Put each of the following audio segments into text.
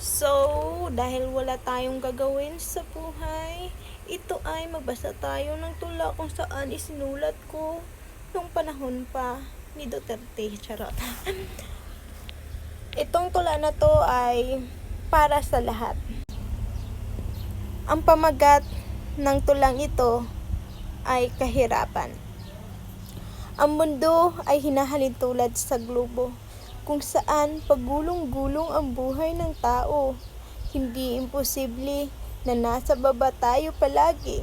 So, dahil wala tayong gagawin sa buhay, ito ay magbasa tayo ng tula kung saan isinulat ko nung panahon pa ni Duterte. Charot. Itong tula na to ay para sa lahat. Ang pamagat ng tulang ito ay kahirapan. Ang mundo ay hinahalin tulad sa globo, kung saan pagulong-gulong ang buhay ng tao. Hindi imposible na nasa baba tayo palagi.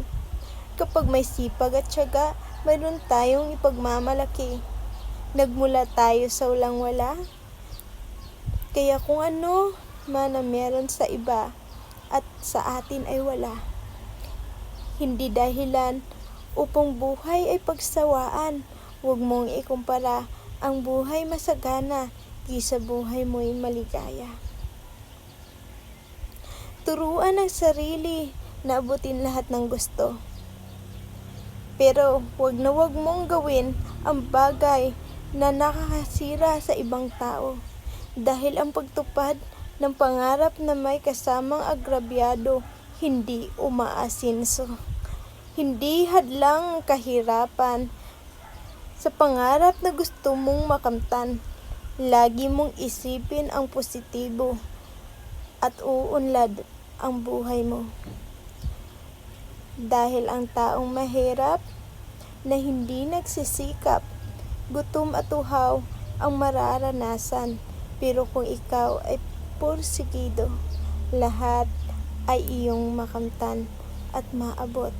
Kapag may sipag at tiyaga, mayroon tayong ipagmamalaki. Nagmula tayo sa walang-wala. Kaya kung ano man ang meron sa iba at sa atin ay wala, hindi dahilan upang buhay ay pagsawaan. Huwag mong ikumpara ang buhay masagana kaysa buhay mo'y maligaya. Turuan ang sarili na abutin lahat ng gusto. Pero huwag mong gawin ang bagay na nakakasira sa ibang tao. Dahil ang pagtupad ng pangarap na may kasamang agrabyado, hindi umaasinso. Hindi hadlang ang kahirapan sa pangarap na gusto mong makamtan. Lagi mong isipin ang positibo at uunlad ang buhay mo. Dahil ang taong mahirap na hindi nagsisikap, gutom at uhaw ang mararanasan. Pero kung ikaw ay porsigido, lahat ay iyong makamtan at maabot.